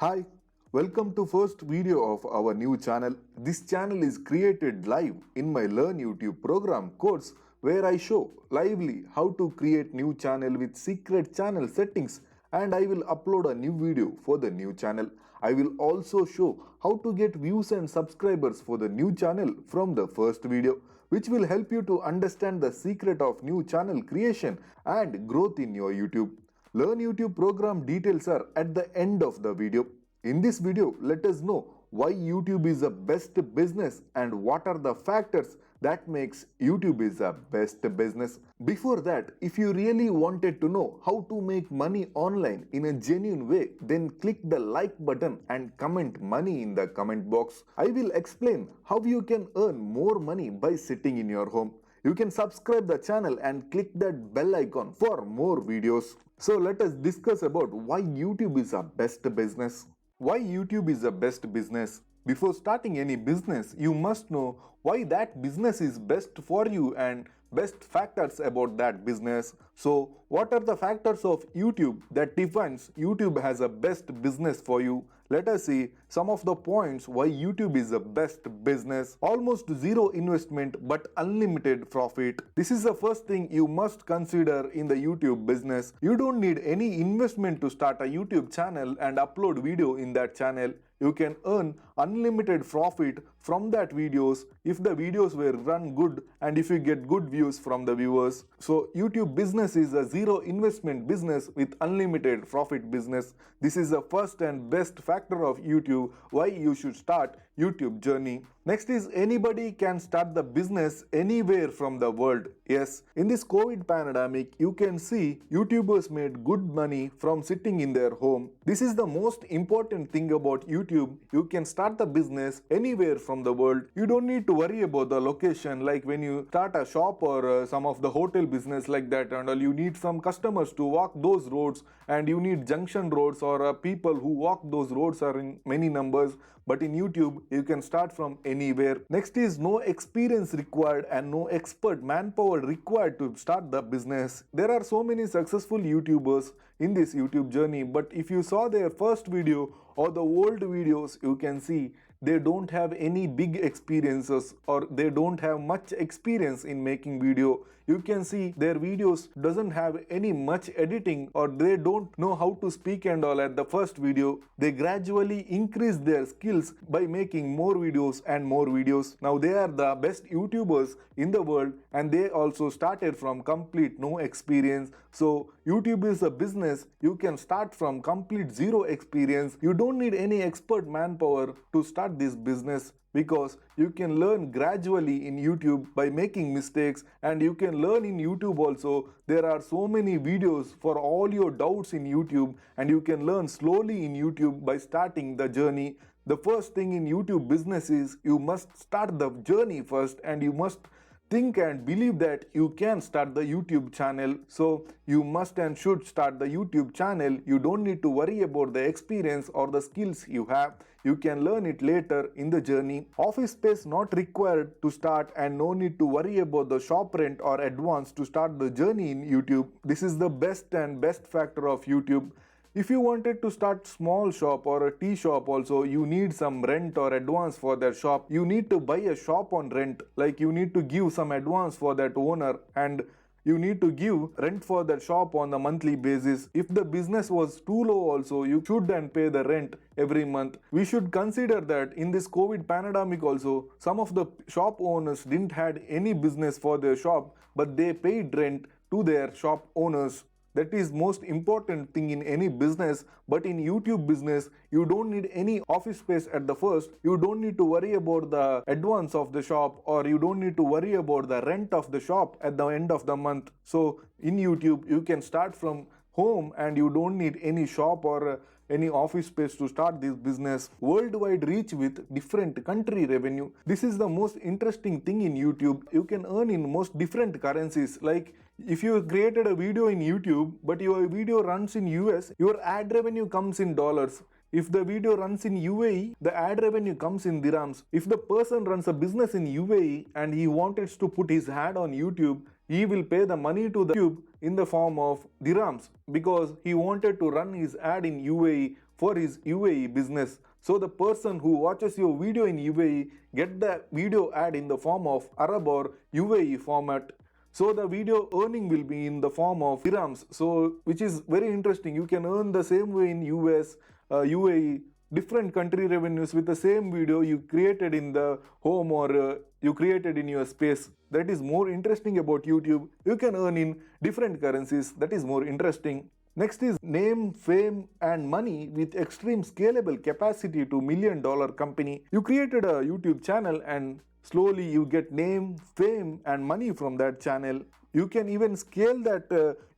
Hi, welcome to first video of our new channel. This channel is created live in my Learn YouTube program course where I show lively how to create new channel with secret channel settings, and I will upload a new video for the new channel. I will also show how to get views and subscribers for the new channel from the first video, which will help you to understand the secret of new channel creation and growth in your YouTube. Learn YouTube program details are at the end of the video. In this video, let us know why YouTube is the best business and what are the factors that makes YouTube is the best business. Before that, if you really wanted to know how to make money online in a genuine way, then click the like button and comment money in the comment box. I will explain how you can earn more money by sitting in your home. You can subscribe the channel and click that bell icon for more videos. So let us discuss about why YouTube is the best business. Why YouTube is the best business? Before starting any business, you must know why that business is best for you and best factors about that business. So, what are the factors of YouTube that defines YouTube as a best business for you? Let us see some of the points why YouTube is the best business. Almost zero investment but unlimited profit. This is the first thing you must consider in the YouTube business. You don't need any investment to start a YouTube channel and upload video in that channel. You can earn unlimited profit from that videos if the videos were run good and if you get good views from the viewers. So YouTube business is a zero investment business with unlimited profit business. This is the first and best factor of YouTube why you should start YouTube journey. Next is anybody can start the business anywhere from the world. Yes, in this COVID pandemic, you can see YouTubers made good money from sitting in their home. This is the most important thing about YouTube. You can start the business anywhere from the world. You don't need to worry about the location, like when you start a shop or some of the hotel business like that, and all you need some customers to walk those roads, and you need junction roads or people who walk those roads are in many numbers. But in YouTube, you can start from anywhere. Next is no experience required and no expert manpower required to start the business. There are so many successful YouTubers in this YouTube journey, but if you saw their first video or the old videos, you can see they don't have any big experiences or they don't have much experience in making video. You can see their videos doesn't have any much editing or they don't know how to speak and all at the first video. They gradually increase their skills by making more videos and more videos. Now they are the best YouTubers in the world and they also started from complete no experience. So YouTube is a business. You can start from complete zero experience. You don't need any expert manpower to start this business because you can learn gradually in YouTube by making mistakes, and you can learn in YouTube also. There are so many videos for all your doubts in YouTube, and you can learn slowly in YouTube by starting the journey. The first thing in YouTube business is you must start the journey first, and you must think and believe that you can start the YouTube channel. So you must and should start the YouTube channel. You don't need to worry about the experience or the skills you have. You can learn it later in the journey. Office space not required to start and no need to worry about the shop rent or advance to start the journey in YouTube. This is the best factor of YouTube. If you wanted to start small shop or a tea shop also, you need some rent or advance for that shop. You need to buy a shop on rent, like you need to give some advance for that owner and you need to give rent for that shop on a monthly basis. If the business was too low also, you should then pay the rent every month. We should consider that in this COVID pandemic also, some of the shop owners didn't had any business for their shop, but they paid rent to their shop owners. That is most important thing in any business. But in YouTube business, you don't need any office space at the first. You don't need to worry about the advance of the shop, or you don't need to worry about the rent of the shop at the end of the month. So in YouTube, you can start from home and you don't need any shop or any office space to start this business. Worldwide reach with different country revenue. This is the most interesting thing in YouTube. You can earn in most different currencies. Like if you created a video in YouTube but your video runs in US, your ad revenue comes in dollars. If the video runs in UAE, the ad revenue comes in dirhams. If the person runs a business in UAE and he wanted to put his ad on YouTube, he will pay the money to the YouTube in the form of dirhams because he wanted to run his ad in UAE for his UAE business. So the person who watches your video in UAE get the video ad in the form of Arab or UAE format. So the video earning will be in the form of dirhams. So which is very interesting. You can earn the same way in US, UAE, different country revenues with the same video you created in the home or you created in your space. That is more interesting about YouTube. You can earn in different currencies. That is more interesting. Next is name, fame, and money with extreme scalable capacity to $1 million company. You created a YouTube channel and slowly you get name, fame, and money from that channel. You can even scale that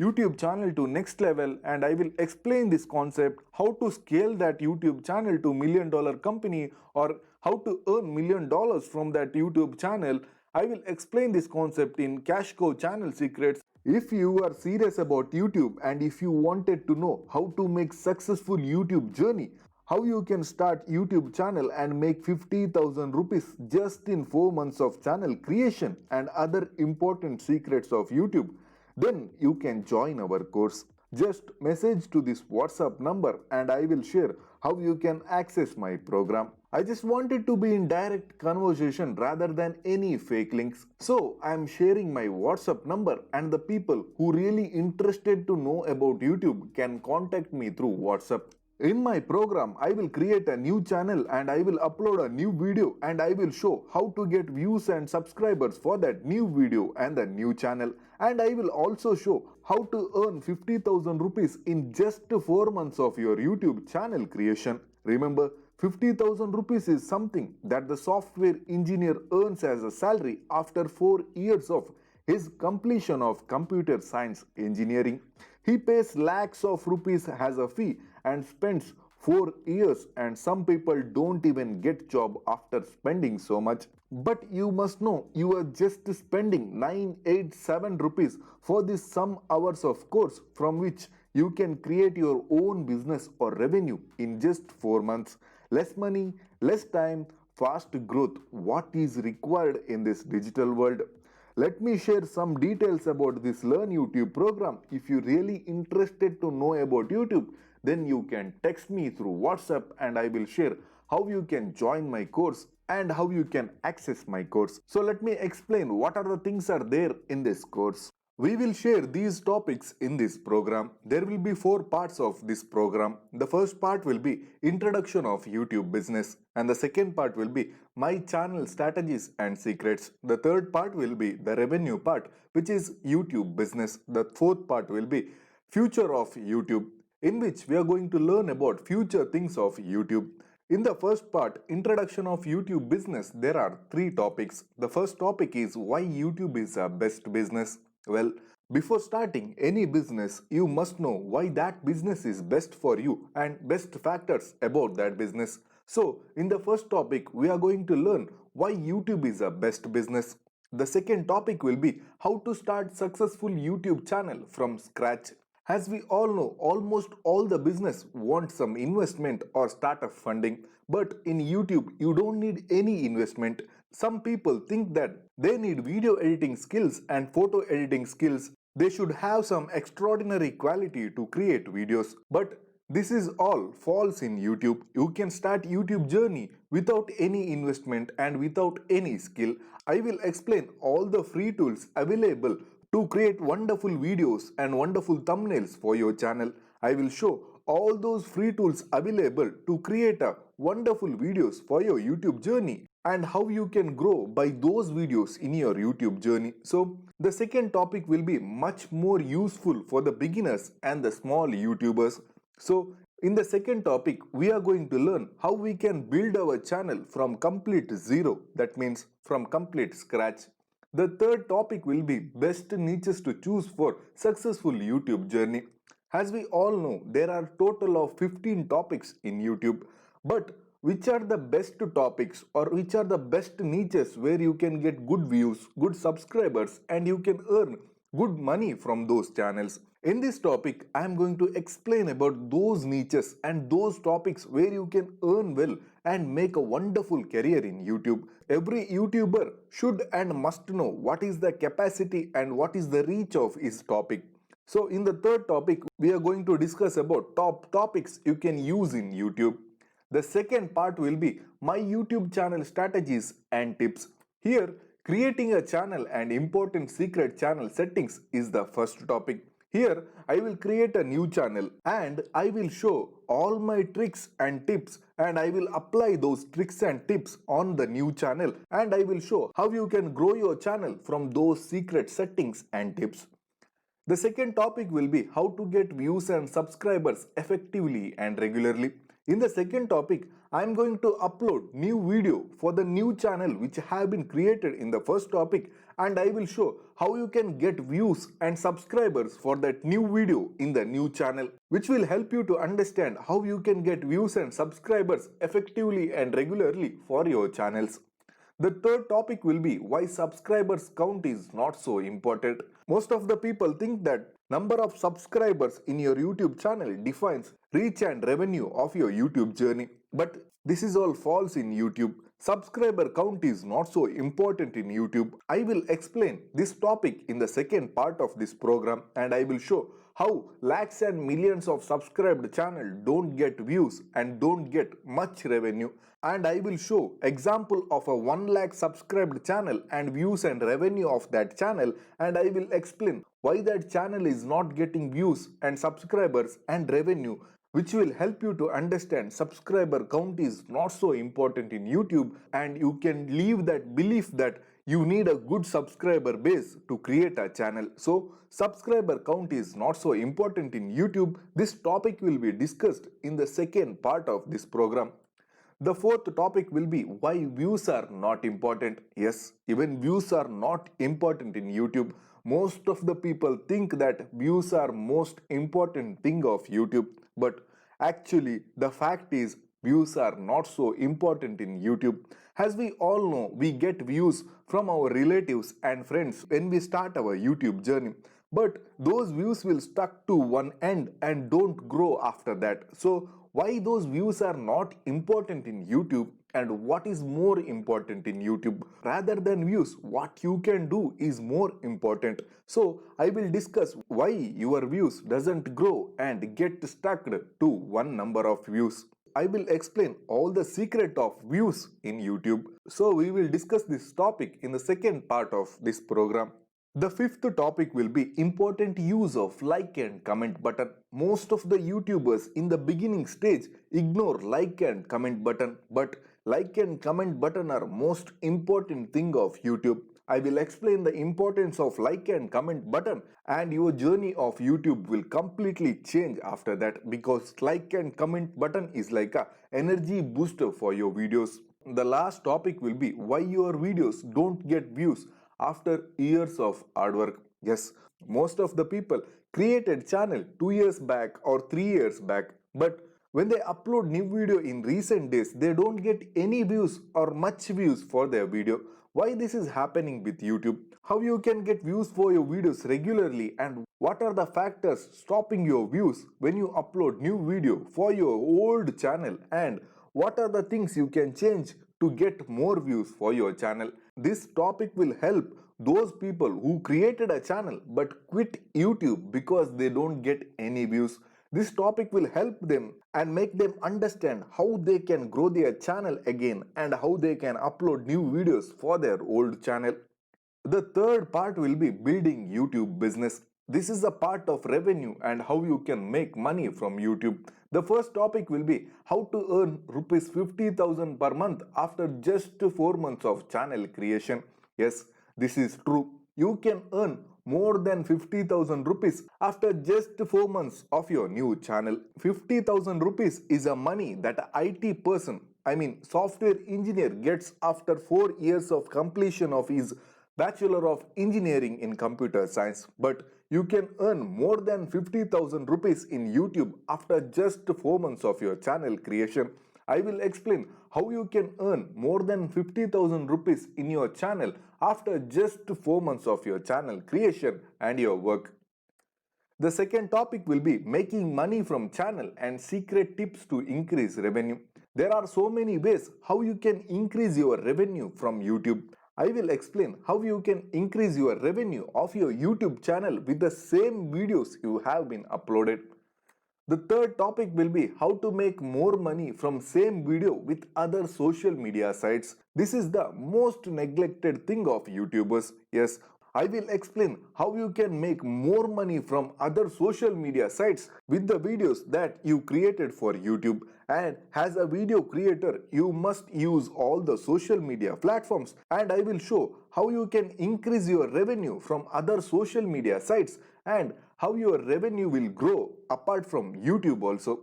YouTube channel to next level, and I will explain this concept how to scale that YouTube channel to $1 million company or how to earn $1 million from that YouTube channel. I will explain this concept in Cash Cow Channel Secrets. If you are serious about YouTube and if you wanted to know how to make successful YouTube journey, how you can start YouTube channel and make 50,000 rupees just in 4 months of channel creation and other important secrets of YouTube, then you can join our course. Just message to this WhatsApp number and I will share how you can access my program. I just wanted to be in direct conversation rather than any fake links. So I am sharing my WhatsApp number and the people who really interested to know about YouTube can contact me through WhatsApp. In my program, I will create a new channel and I will upload a new video and I will show how to get views and subscribers for that new video and the new channel. And I will also show how to earn 50,000 rupees in just 4 months of your YouTube channel creation. Remember, 50,000 rupees is something that the software engineer earns as a salary after 4 years of his completion of computer science engineering. He pays lakhs of rupees as a fee and spends 4 years, and some people don't even get job after spending so much. But you must know you are just spending 987 rupees for this some hours of course from which you can create your own business or revenue in just 4 months. Less money, less time, fast growth. What is required in this digital world? Let me share some details about this Learn YouTube program. If you're really interested to know about YouTube, then you can text me through WhatsApp and I will share how you can join my course and how you can access my course. So let me explain what are the things are there in this course. We will share these topics in this program. There will be 4 parts of this program. The first part will be introduction of YouTube business, and the second part will be my channel strategies and secrets. The third part will be the revenue part, which is YouTube business. The fourth part will be future of YouTube, in which we are going to learn about future things of YouTube. In the first part, introduction of YouTube business, there are 3 topics. The first topic is why YouTube is a best business. Well, before starting any business, you must know why that business is best for you and best factors about that business. So, in the first topic, we are going to learn why YouTube is a best business. The second topic will be how to start successful YouTube channel from scratch. As we all know, almost all the business want some investment or startup funding. But in YouTube, you don't need any investment. Some people think that they need video editing skills and photo editing skills. They should have some extraordinary quality to create videos. But this is all false in YouTube. You can start YouTube journey without any investment and without any skill. I will explain all the free tools available to create wonderful videos and wonderful thumbnails for your channel. I will show all those free tools available to create a wonderful videos for your YouTube journey and how you can grow by those videos in your YouTube journey. So the second topic will be much more useful for the beginners and the small YouTubers. So in the second topic, we are going to learn how we can build our channel from complete zero, that means from complete scratch. The third topic will be best niches to choose for successful YouTube journey. As we all know, there are total of 15 topics in YouTube, but which are the best topics or which are the best niches where you can get good views, good subscribers and you can earn good money from those channels. In this topic, I am going to explain about those niches and those topics where you can earn well and make a wonderful career in YouTube. Every YouTuber should and must know what is the capacity and what is the reach of his topic. So in the third topic, we are going to discuss about top topics you can use in YouTube. The second part will be my YouTube channel strategies and tips. Here, creating a channel and important secret channel settings is the first topic. Here, I will create a new channel and I will show all my tricks and tips, and I will apply those tricks and tips on the new channel, and I will show how you can grow your channel from those secret settings and tips. The second topic will be how to get views and subscribers effectively and regularly. In the second topic, I am going to upload new video for the new channel which have been created in the first topic, and I will show how you can get views and subscribers for that new video in the new channel, which will help you to understand how you can get views and subscribers effectively and regularly for your channels. The third topic will be why subscribers count is not so important. Most of the people think that number of subscribers in your YouTube channel defines reach and revenue of your YouTube journey. But this is all false in YouTube. Subscriber count is not so important in YouTube. I will explain this topic in the second part of this program, and I will show how lakhs and millions of subscribed channel don't get views and don't get much revenue, and I will show example of a 1 lakh subscribed channel and views and revenue of that channel, and I will explain why that channel is not getting views and subscribers and revenue, which will help you to understand subscriber count is not so important in YouTube, and you can leave that belief that you need a good subscriber base to create a channel. So subscriber count is not so important in YouTube. This topic will be discussed in the second part of this program. The fourth topic will be why views are not important. Yes, even views are not important in YouTube. Most of the people think that views are most important thing of YouTube, but actually the fact is views are not so important in YouTube. As we all know, we get views from our relatives and friends when we start our YouTube journey. But those views will stuck to one end and don't grow after that. So why those views are not important in YouTube, and what is more important in YouTube? Rather than views, what you can do is more important. So I will discuss why your views doesn't grow and get stuck to one number of views. I will explain all the secret of views in YouTube. So we will discuss this topic in the second part of this program. The fifth topic will be important use of like and comment button. Most of the YouTubers in the beginning stage ignore like and comment button, but like and comment button are most important thing of YouTube. I will explain the importance of like and comment button, and your journey of YouTube will completely change after that, because like and comment button is like a energy booster for your videos. The last topic will be why your videos don't get views after years of hard work. Yes, most of the people created channel 2 years back or 3 years back, but when they upload new video in recent days, they don't get any views or much views for their video. Why this is happening with YouTube? How you can get views for your videos regularly, and what are the factors stopping your views when you upload new video for your old channel, and what are the things you can change to get more views for your channel? This topic will help those people who created a channel but quit YouTube because they don't get any views. This topic will help them and make them understand how they can grow their channel again and how they can upload new videos for their old channel. The third part will be building YouTube business. This is a part of revenue and how you can make money from YouTube. The first topic will be how to earn rupees 50,000 per month after just 4 months of channel creation. Yes, this is true. You can earn more than 50,000 rupees after just 4 months of your new channel. 50,000 rupees is a money that an IT person, software engineer, gets after 4 years of completion of his Bachelor of Engineering in Computer Science. But you can earn more than 50,000 rupees in YouTube after just 4 months of your channel creation. I will explain how you can earn more than 50,000 rupees in your channel after just 4 months of your channel creation and your work. The second topic will be making money from channel and secret tips to increase revenue. There are so many ways how you can increase your revenue from YouTube. I will explain how you can increase your revenue of your YouTube channel with the same videos you have been uploaded. The third topic will be how to make more money from same video with other social media sites. This is the most neglected thing of YouTubers. Yes, I will explain how you can make more money from other social media sites with the videos that you created for YouTube. And as a video creator, you must use all the social media platforms, and I will show how you can increase your revenue from other social media sites and how your revenue will grow apart from YouTube also.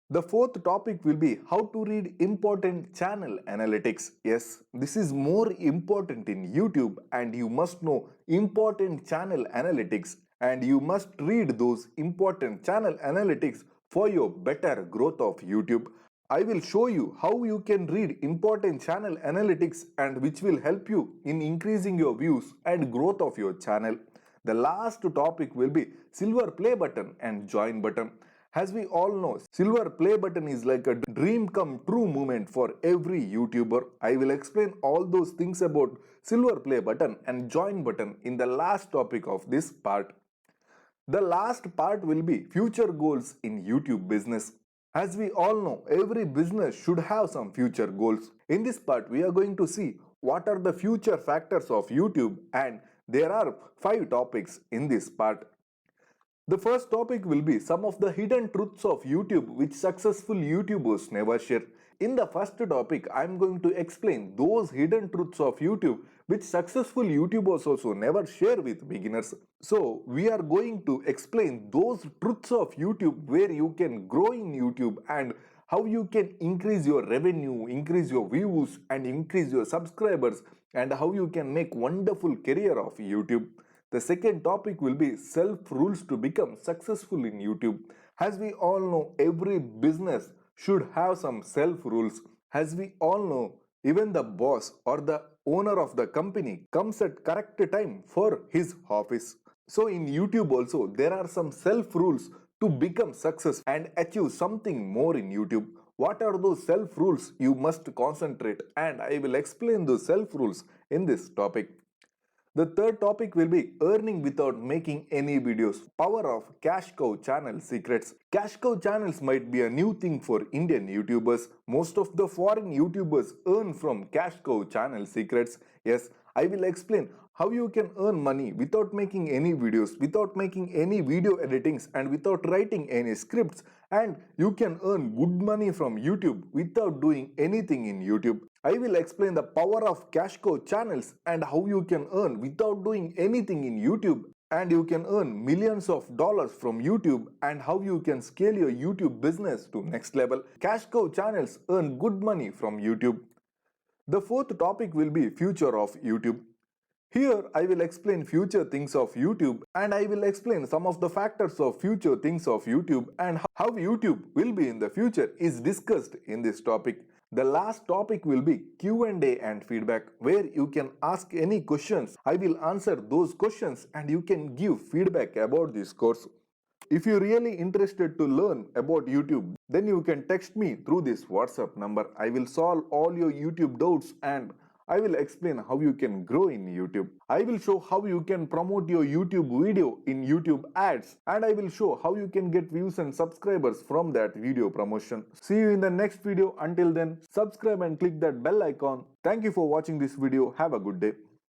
The fourth topic will be how to read important channel analytics. Yes, this is more important in YouTube, and you must know important channel analytics, and you must read those important channel analytics for your better growth of YouTube. I will show you how you can read important channel analytics and which will help you in increasing your views and growth of your channel. The last topic will be silver play button and join button. As we all know, silver play button is like a dream come true moment for every YouTuber. I will explain all those things about silver play button and join button in the last topic of this part. The last part will be future goals in YouTube business. As we all know, every business should have some future goals. In this part, we are going to see what are the future factors of YouTube, and there are 5 topics in this part. The first topic will be some of the hidden truths of YouTube which successful YouTubers never share. In the first topic, I am going to explain those hidden truths of YouTube which successful YouTubers also never share with beginners. So, we are going to explain those truths of YouTube where you can grow in YouTube and how you can increase your revenue, increase your views and increase your subscribers, and how you can make wonderful career of YouTube. The second topic will be self-rules to become successful in YouTube. As we all know, every business should have some self-rules. As we all know, even the boss or the owner of the company comes at correct time for his office. So in YouTube also, there are some self-rules to become success and achieve something more in YouTube. What are those self-rules you must concentrate, and I will explain those self-rules in this topic. The third topic will be earning without making any videos. Power of cash cow channel secrets. Cash cow channels might be a new thing for Indian YouTubers. Most of the foreign YouTubers earn from cash cow channel secrets. Yes, I will explain how you can earn money without making any videos, without making any video editings, and without writing any scripts. And you can earn good money from YouTube without doing anything in YouTube. I will explain the power of cash cow channels and how you can earn without doing anything in YouTube, and you can earn millions of dollars from YouTube, and how you can scale your YouTube business to next level. Cash cow channels earn good money from YouTube. The fourth topic will be future of YouTube. Here I will explain future things of YouTube, and I will explain some of the factors of future things of YouTube, and how YouTube will be in the future is discussed in this topic. The last topic will be Q&A and feedback, where you can ask any questions. I will answer those questions and you can give feedback about this course. If you're really interested to learn about YouTube, then you can text me through this WhatsApp number. I will solve all your YouTube doubts, and I will explain how you can grow in YouTube. I will show how you can promote your YouTube video in YouTube ads, and I will show how you can get views and subscribers from that video promotion. See you in the next video. Until then, subscribe and click that bell icon. Thank you for watching this video. Have a good day.